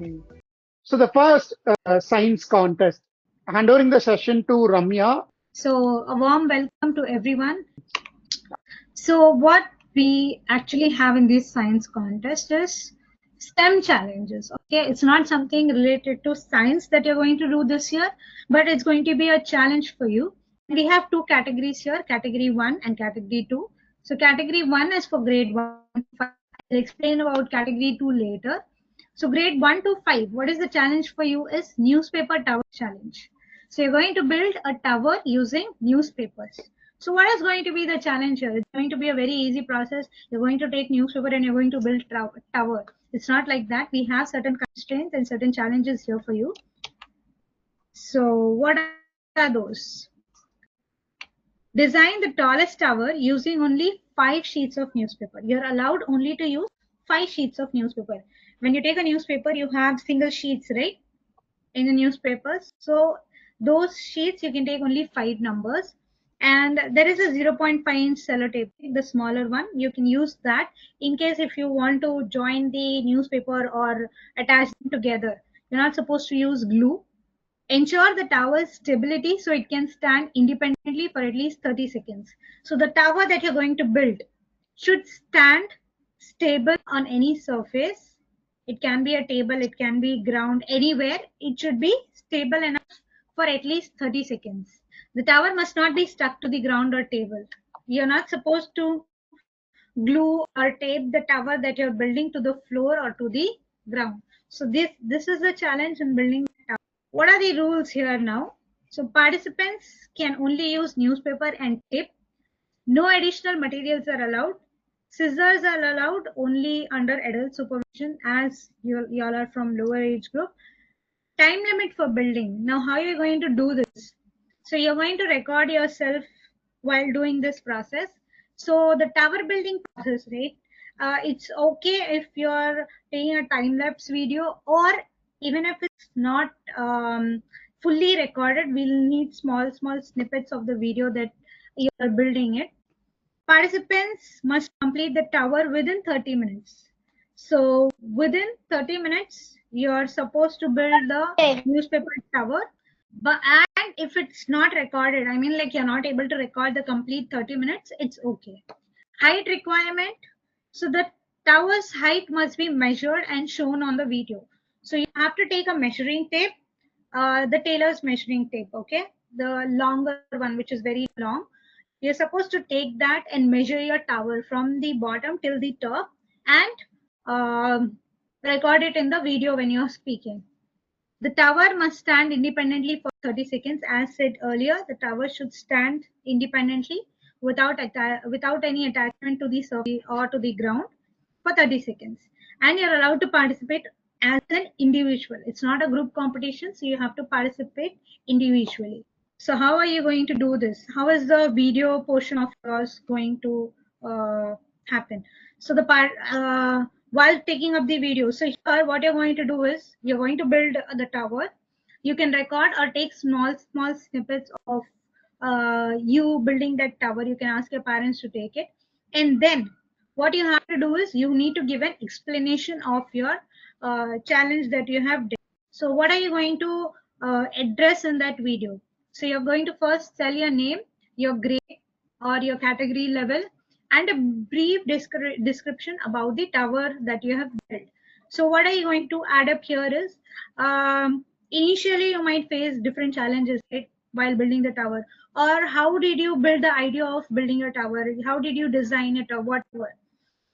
Okay. So the first science contest. Handovering the session to Ramya. So a warm welcome to everyone. So what we actually have in this science contest is STEM challenges. Okay, it's not something related to science that you're going to do this year, but it's going to be a challenge for you. We have two categories here, category 1 and category 2. So category 1 is for grade 1 to 5. I'll explain about category 2 later. So grade 1 to 5, what is the challenge for you is newspaper tower challenge. So you're going to build a tower using newspapers. So what is going to be the challenge here? It's going to be a very easy process. You're going to take newspaper and you're going to build tower. It's not like that. We have certain constraints and certain challenges here for you. So what are those? Design the tallest tower using only 5 sheets of newspaper. You're allowed only to use 5 sheets of newspaper. When you take a newspaper, you have single sheets, right? In the newspapers. So those sheets you can take only 5 numbers. And there is a 0.5 inch sellotape, the smaller one. You can use that in case if you want to join the newspaper or attach them together. You're not supposed to use glue. Ensure the tower's stability so it can stand independently for at least 30 seconds. So the tower that you're going to build should stand stable on any surface. It can be a table, it can be ground, anywhere. It should be stable enough for at least 30 seconds. The tower must not be stuck to the ground or table. You're not supposed to glue or tape the tower that you're building to the floor or to the ground. So this is the challenge in building the tower. What are the rules here now? So participants can only use newspaper and tape. No additional materials are allowed. Scissors are allowed only under adult supervision as you all are from lower age group. Time limit for building. Now how are you going to do this? So you're going to record yourself while doing this process. So the tower building process, right? It's okay if you're taking a time lapse video, or even if it's not fully recorded, we'll need small snippets of the video that you are building it. Participants must complete the tower within 30 minutes. So within 30 minutes, you're supposed to build the newspaper tower. But and if it's not recorded, I mean like you're not able to record the complete 30 minutes, it's okay. Height requirement. So the tower's height must be measured and shown on the video. So you have to take a measuring tape, the tailor's measuring tape, okay? The longer one, which is very long. You're supposed to take that and measure your tower from the bottom till the top and record it in the video when you're speaking. The tower must stand independently for 30 seconds. As said earlier, the tower should stand independently without any attachment to the surface or to the ground for 30 seconds. And you're allowed to participate as an individual. It's not a group competition, so you have to participate individually. So how are you going to do this? How is the video portion of yours going to happen? So the part while taking up the video. So here what you're going to do is you're going to build the tower. You can record or take small snippets of you building that tower. You can ask your parents to take it. And then what you have to do is you need to give an explanation of your challenge that you have done. So what are you going to address in that video? So you're going to first tell your name, your grade or your category level, and a brief description about the tower that you have built. So what are you going to add up here is, initially you might face different challenges, right, while building the tower. Or how did you build the idea of building a tower? How did you design it or whatever?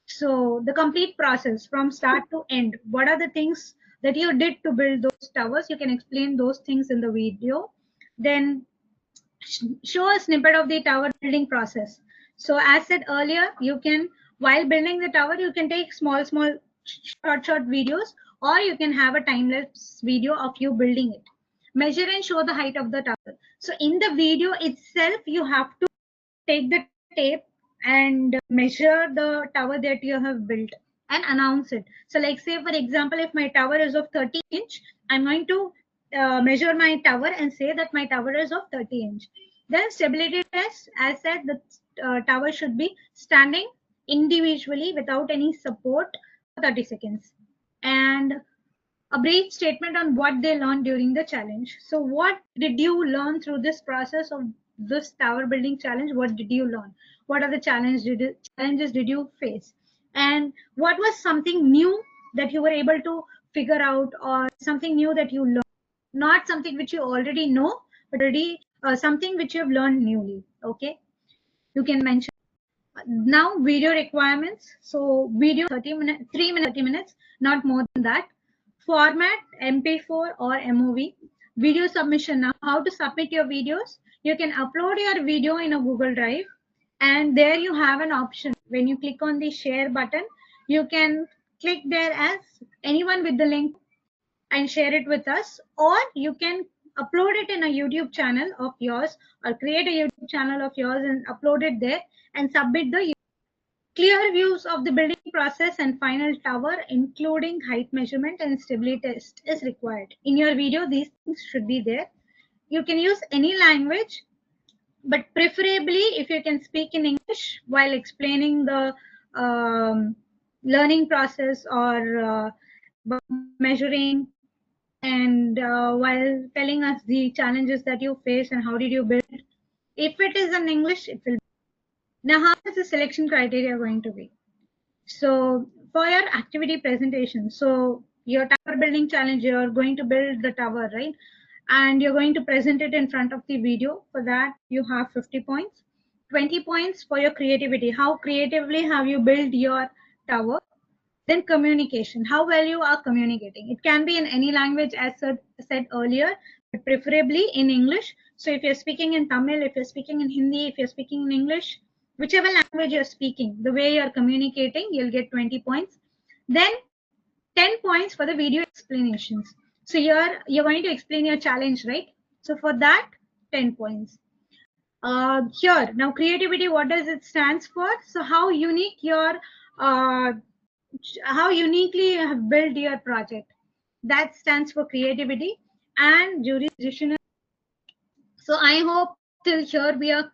So the complete process from start to end, what are the things that you did to build those towers? You can explain those things in the video. Then show a snippet of the tower building process. So as said earlier, you can, while building the tower, you can take small short videos, or you can have a time-lapse video of you building it. Measure and show the height of the tower. So in the video itself, you have to take the tape and measure the tower that you have built and announce it. So like say for example, if my tower is of 30 inch, I'm going to measure my tower and say that my tower is of 30 inch. Then stability test, as said, the tower should be standing individually without any support for 30 seconds. And a brief statement on what they learned during the challenge. So what did you learn through this process of this tower building challenge? What did you learn? What are the challenges did you face? And what was something new that you were able to figure out, or something new that you learned? Not something which you already know, but already something which you have learned newly. Okay, you can mention. Now video requirements. So video 30 minutes, 3 minutes, 30 minutes, not more than that. Format MP4 or MOV. Video submission. Now how to submit your videos? You can upload your video in a Google Drive, and there you have an option. When you click on the share button, you can click there as anyone with the link and share it with us, or you can upload it in a YouTube channel of yours, or create a YouTube channel of yours and upload it there and submit the clear views of the building process and final tower, including height measurement and stability test, is required. In your video, these things should be there. You can use any language, but preferably if you can speak in English while explaining the learning process, or measuring, and while telling us the challenges that you face and how did you build. If it is in English, it will. Now, how is the selection criteria going to be? So for your activity presentation, so your tower building challenge, you're going to build the tower, right? And you're going to present it in front of the video. For that, you have 50 points. 20 points for your creativity. How creatively have you built your tower? Then communication, how well you are communicating. It can be in any language, as said earlier, but preferably in English. So if you're speaking in Tamil, if you're speaking in Hindi, if you're speaking in English, whichever language you're speaking, the way you're communicating, you'll get 20 points. Then 10 points for the video explanations. So you're going to explain your challenge, right? So for that, 10 points. Here now, creativity, what does it stands for? So uh, how uniquely you have built your project, that stands for creativity. And jurisdiction. So I hope till here we are